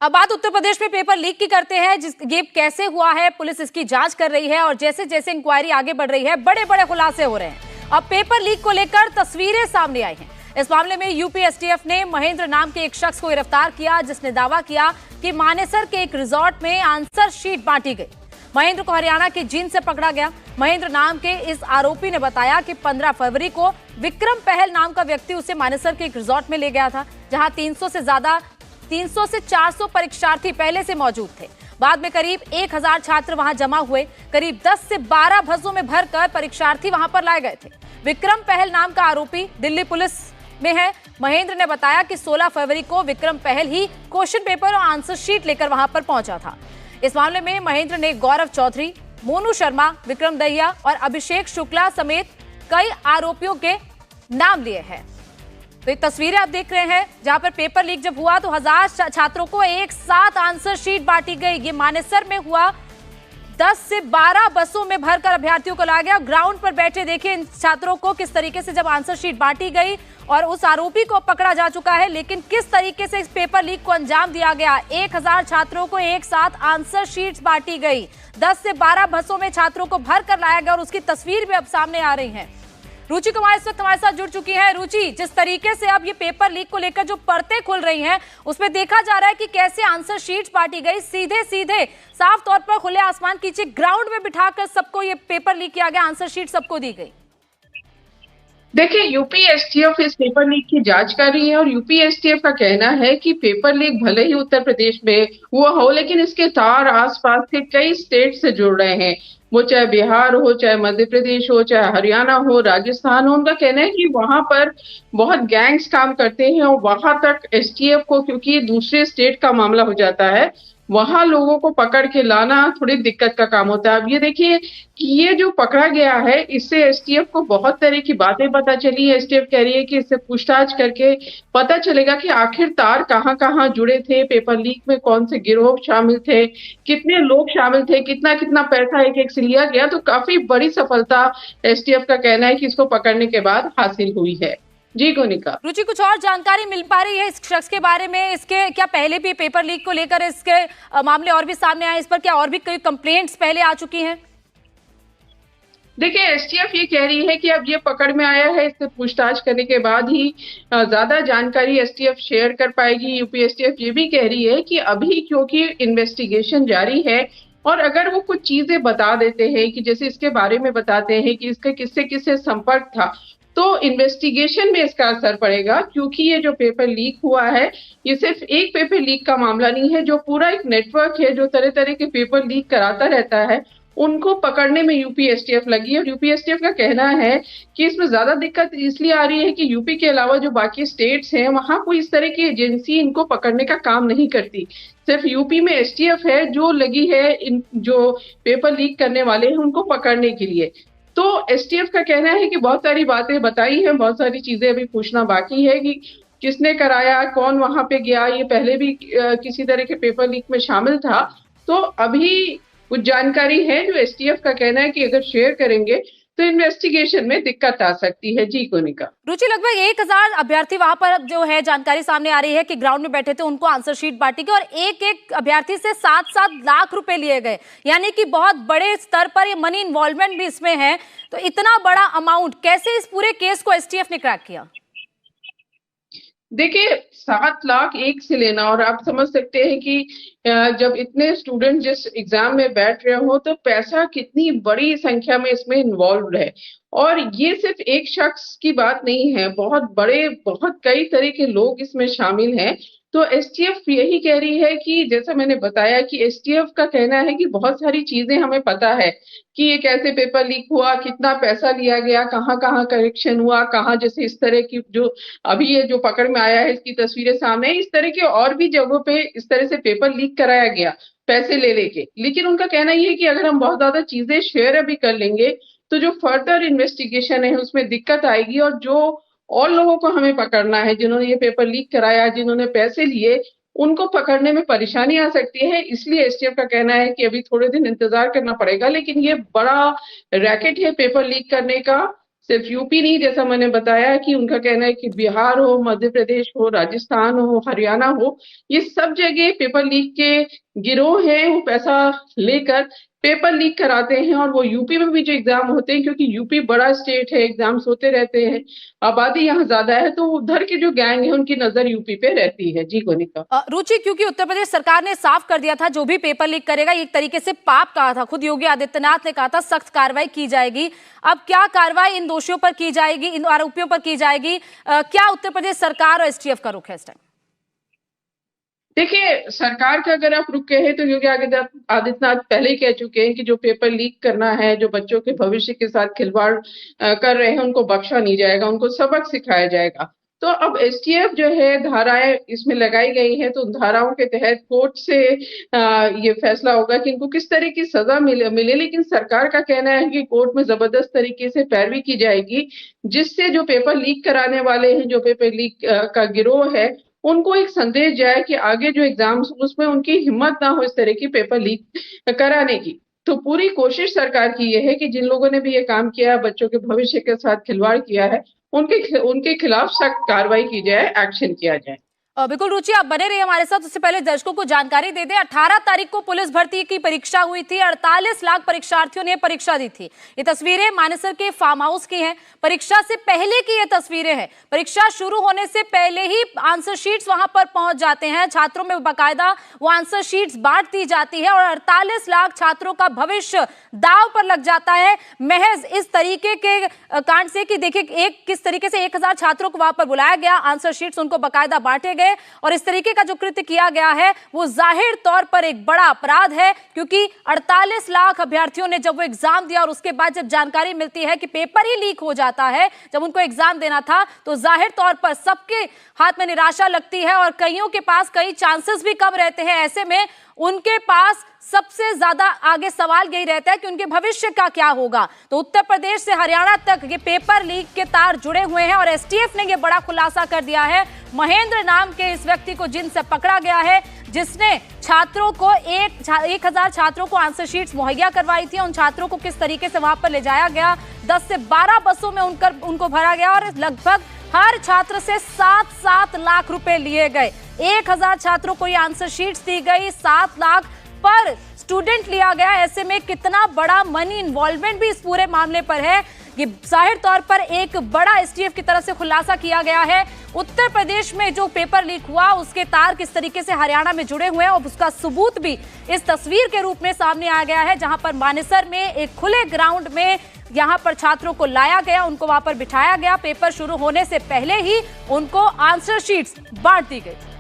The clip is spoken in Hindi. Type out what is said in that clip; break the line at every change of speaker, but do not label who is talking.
अब बात उत्तर प्रदेश में पेपर लीक की करते हैं। ये कैसे हुआ है, पुलिस इसकी जांच कर रही है और जैसे जैसे इंक्वायरी आगे बढ़ रही है बड़े बड़े खुलासे हो रहे हैं। अब पेपर लीक को लेकर तस्वीरें सामने आई हैं। इस मामले में यूपी एसटीएफ ने महेंद्र नाम के एक शख्स को गिरफ्तार किया, जिसने दावा किया कि मानेसर के एक रिजॉर्ट में आंसर शीट बांटी गई। महेंद्र को हरियाणा के जींद से पकड़ा गया। महेंद्र नाम के इस आरोपी ने बताया कि 15 फरवरी को विक्रम पहल नाम का व्यक्ति उसे मानेसर के एक रिजॉर्ट में ले गया था, जहां 300 से 400 परीक्षार्थी पहले से मौजूद थे। बाद में करीब 1000 छात्र वहां जमा हुए। करीब 10 से 12 बसों में भरकर परीक्षार्थी वहां पर लाए गए थे। विक्रम पहल नाम का आरोपी दिल्ली पुलिस में है। महेंद्र ने बताया कि 16 फरवरी को विक्रम पहल ही क्वेश्चन पेपर और आंसर शीट लेकर वहां पर पहुंचा था। इस मामले में महेंद्र ने गौरव चौधरी, मोनू शर्मा, विक्रम दहिया और अभिषेक शुक्ला समेत कई आरोपियों के नाम लिए हैं। तो ये तस्वीरें आप देख रहे हैं, जहां पर पेपर लीक जब हुआ तो 1000 छात्रों को एक साथ आंसर शीट बांटी गई। ये मानेसर में हुआ। 10 से 12 बसों में भरकर अभ्यर्थियों को लाया गया। ग्राउंड पर बैठे देखिए इन छात्रों को किस तरीके से जब आंसर शीट बांटी गई और उस आरोपी को पकड़ा जा चुका है, लेकिन किस तरीके से इस पेपर लीक को अंजाम दिया गया। 1000 छात्रों को एक साथ आंसर शीट्स बांटी गई। 10 से 12 बसों में छात्रों को भरकर लाया गया और उसकी तस्वीर भी अब सामने आ रही है। रुचि कुमार इस वक्त हमारे साथ जुड़ चुकी है। रुचि, जिस तरीके से अब ये पेपर लीक को लेकर जो परतें खुल रही हैं, उसमें देखा जा रहा है कि कैसे आंसर शीट्स बांटी गई। सीधे सीधे साफ तौर पर खुले आसमान के नीचे ग्राउंड में बिठाकर सबको ये पेपर लीक किया गया, आंसर शीट सबको दी गई।
देखिए, यूपी एसटीएफ इस पेपर लीक की जांच कर रही है और यूपी एसटीएफ का कहना है कि पेपर लीक भले ही उत्तर प्रदेश में हुआ हो, लेकिन इसके तार आसपास के कई स्टेट से जुड़ रहे हैं। वो चाहे बिहार हो, चाहे मध्य प्रदेश हो, चाहे हरियाणा हो, राजस्थान हो। उनका कहना है कि वहां पर बहुत गैंग्स काम करते हैं और वहां तक एसटीएफ को, क्योंकि दूसरे स्टेट का मामला हो जाता है, वहां लोगों को पकड़ के लाना थोड़ी दिक्कत का काम होता है। अब ये देखिए कि ये जो पकड़ा गया है, इससे एसटीएफ को बहुत तरह की बातें पता चली है। एसटीएफ कह रही है कि इससे पूछताछ करके पता चलेगा कि आखिर तार कहां कहां जुड़े थे, पेपर लीक में कौन से गिरोह शामिल थे, कितने लोग शामिल थे, कितना कितना पैसा एक एक से लिया गया। तो काफी बड़ी सफलता एसटीएफ का कहना है कि इसको पकड़ने के बाद हासिल हुई है। जी गोनिका।
रुचि, कुछ और जानकारी मिल पा रही है इस शख्स के बारे में? इसके क्या पहले भी पेपर लीक को लेकर इसके मामले और भी सामने आए? इस पर क्या और भी कई कंप्लेंट्स पहले आ चुकी हैं?
देखिए, एसटीएफ ये कह रही है कि अब ये पकड़ में आया है, इससे पूछताछ करने के बाद ही ज्यादा जानकारी एसटीएफ शेयर कर पाएगी। यूपी एसटीएफ ये भी कह रही है कि अभी क्योंकि इन्वेस्टिगेशन जारी है और अगर वो कुछ चीजें बता देते हैं कि जैसे इसके बारे में बताते हैं कि इसका किससे किससे संपर्क था, तो इन्वेस्टिगेशन में इसका असर पड़ेगा। क्योंकि ये जो पेपर लीक हुआ है, ये सिर्फ एक पेपर लीक का मामला नहीं है, जो पूरा एक नेटवर्क है जो तरह तरह के पेपर लीक कराता रहता है, उनको पकड़ने में यूपी एसटीएफ लगी है। और यूपी एसटीएफ का कहना है कि इसमें ज्यादा दिक्कत इसलिए आ रही है कि यूपी के अलावा जो बाकी स्टेट्स हैं, वहां कोई इस तरह की एजेंसी इनको पकड़ने का काम नहीं करती। सिर्फ यूपी में एसटीएफ है जो लगी है इन जो पेपर लीक करने वाले हैं उनको पकड़ने के लिए। तो एसटीएफ का कहना है कि बहुत सारी बातें बताई हैं, बहुत सारी चीजें अभी पूछना बाकी है कि किसने कराया, कौन वहां पे गया, ये पहले भी किसी तरह के पेपर लीक में शामिल था। तो अभी कुछ जानकारी है जो एसटीएफ का कहना है कि अगर शेयर करेंगे तो इन्वेस्टिगेशन में दिक्कत आ सकती है। जी कोनिका।
रुचि, लगभग 1000 अभ्यर्थी वहां पर जो है जानकारी सामने आ रही है कि ग्राउंड में बैठे थे, उनको आंसर शीट बांटी गई और एक एक अभ्यर्थी से 7-7 लाख रुपए लिए गए। यानी कि बहुत बड़े स्तर पर ये मनी इन्वॉल्वमेंट भी इसमें है। तो इतना बड़ा अमाउंट कैसे इस पूरे केस को एसटीएफ ने क्रैक किया?
देखिए, 7 लाख एक से लेना, और आप समझ सकते हैं कि जब इतने स्टूडेंट जिस एग्जाम में बैठ रहे हो तो पैसा कितनी बड़ी संख्या में इसमें इन्वॉल्व है। और ये सिर्फ एक शख्स की बात नहीं है, बहुत कई तरह के लोग इसमें शामिल हैं। तो एसटीएफ यही कह रही है कि जैसा मैंने बताया कि एसटीएफ का कहना है कि बहुत सारी चीजें हमें पता है कि ये कैसे पेपर लीक हुआ, कितना पैसा लिया गया, कहाँ कहाँ करेक्शन हुआ, कहाँ जैसे इस तरह की जो अभी ये जो पकड़ में आया है इसकी तस्वीरें सामने है, इस तरह के और भी जगहों पे इस तरह से पेपर लीक कराया गया पैसे ले लेके। लेकिन उनका कहना ये है कि अगर हम बहुत ज्यादा चीजें शेयर अभी कर लेंगे तो जो फर्दर इन्वेस्टिगेशन है उसमें दिक्कत आएगी और जो और लोगों को हमें पकड़ना है जिन्होंने ये पेपर लीक कराया, जिन्होंने पैसे लिए, उनको पकड़ने में परेशानी आ सकती है। इसलिए एसटीएफ का कहना है कि अभी थोड़े दिन इंतजार करना पड़ेगा। लेकिन ये बड़ा रैकेट है पेपर लीक करने का, सिर्फ यूपी नहीं, जैसा मैंने बताया कि उनका कहना है कि बिहार हो, मध्य प्रदेश हो, राजस्थान हो, हरियाणा हो, ये सब जगह पेपर लीक के गिरोह हैं। वो पैसा लेकर पेपर लीक कराते हैं, और वो यूपी में भी जो एग्जाम होते हैं, क्योंकि यूपी बड़ा स्टेट है, एग्जाम्स होते रहते हैं, आबादी यहाँ ज्यादा है, तो उधर की जो गैंग है उनकी नजर यूपी पे रहती है। जी कोनिका।
रुचि, क्योंकि उत्तर प्रदेश सरकार ने साफ कर दिया था जो भी पेपर लीक करेगा एक तरीके से पाप कहा था, खुद योगी आदित्यनाथ ने कहा था सख्त कार्रवाई की जाएगी। अब क्या कार्रवाई इन दोषियों पर की जाएगी, इन आरोपियों पर की जाएगी? क्या उत्तर प्रदेश सरकार और एसटीएफ का रुख है इस टाइम?
देखिए, सरकार का अगर आप रुक गए हैं तो योगी आदित्यनाथ पहले ही कह चुके हैं कि जो पेपर लीक करना है, जो बच्चों के भविष्य के साथ खिलवाड़ कर रहे हैं, उनको बख्शा नहीं जाएगा, उनको सबक सिखाया जाएगा। तो अब एसटीएफ जो है, धाराएं इसमें लगाई गई हैं, तो उन धाराओं के तहत कोर्ट से ये फैसला होगा कि इनको किस तरह की सजा मिले। लेकिन सरकार का कहना है कि कोर्ट में जबरदस्त तरीके से पैरवी की जाएगी, जिससे जो पेपर लीक कराने वाले हैं, जो पेपर लीक का गिरोह है, उनको एक संदेश जाए कि आगे जो एग्जाम्स उसमें उनकी हिम्मत ना हो इस तरह की पेपर लीक कराने की। तो पूरी कोशिश सरकार की ये है कि जिन लोगों ने भी ये काम किया, बच्चों के भविष्य के साथ खिलवाड़ किया है, उनके खिलाफ सख्त कार्रवाई की जाए, एक्शन किया जाए।
बिल्कुल रुचि, आप बने रहिए हमारे साथ। उससे पहले दर्शकों को जानकारी दे दें, 18 तारीख को पुलिस भर्ती की परीक्षा हुई थी। 48 लाख परीक्षार्थियों ने परीक्षा दी थी। ये तस्वीरें मानेसर के फार्म हाउस की हैं। परीक्षा से पहले की ये तस्वीरें हैं। परीक्षा शुरू होने से पहले ही आंसर शीट्स वहां पर पहुंच जाते हैं। छात्रों में बाकायदा वो आंसर शीट्स बांट दी जाती है और 48 लाख छात्रों का भविष्य दांव पर लग जाता है महज इस तरीके के कांड से कि देखिए किस तरीके से 1000 छात्रों को वहां पर बुलाया गया, आंसर शीट्स उनको बाकायदा बांटे गए, और इस तरीके का जो कृत्य किया गया है वो जाहिर तौर पर एक बड़ा अपराध है, क्योंकि 48 लाख अभ्यर्थियों ने जब वो एग्जाम दिया और उसके बाद जब जानकारी मिलती है कि पेपर ही लीक हो जाता है, जब उनको एग्जाम देना था, तो जाहिर तौर पर सबके हाथ में निराशा लगती है और कईयों के पास कई चांसेस भी कम रहते हैं। ऐसे में उनके पास सबसे ज्यादा आगे सवाल यही रहता है कि उनके भविष्य का क्या होगा। तो उत्तर प्रदेश से हरियाणा तक ये पेपर लीक के तार जुड़े हुए हैं और एसटीएफ ने ये बड़ा खुलासा कर दिया है। महेंद्र नाम के इस व्यक्ति को जिनसे पकड़ा गया है, जिसने छात्रों को 1000 छात्रों को आंसर शीट्स मुहैया करवाई थी, उन छात्रों को किस तरीके से वहां पर ले जाया गया, 10 से 12 बसों में उनको भरा गया और लगभग हर छात्र से 7-7 लाख रुपए लिए गए। 1000 छात्रों को ये आंसर शीट्स दी गई, 7 लाख पर स्टूडेंट लिया गया। ऐसे में कितना बड़ा मनी इन्वॉल्वमेंट भी इस पूरे मामले पर है, ये जाहिर तौर पर एक बड़ा एसटीएफ की तरफ से खुलासा किया गया है। उत्तर प्रदेश में जो पेपर लीक हुआ उसके तार किस तरीके से हरियाणा में जुड़े हुए हैं और उसका सबूत भी इस तस्वीर के रूप में सामने आ गया है, जहां पर मानेसर में एक खुले ग्राउंड में यहां पर छात्रों को लाया गया, उनको वहां पर बिठाया गया। पेपर शुरू होने से पहले ही उनको आंसर शीट्स बांट दी गई।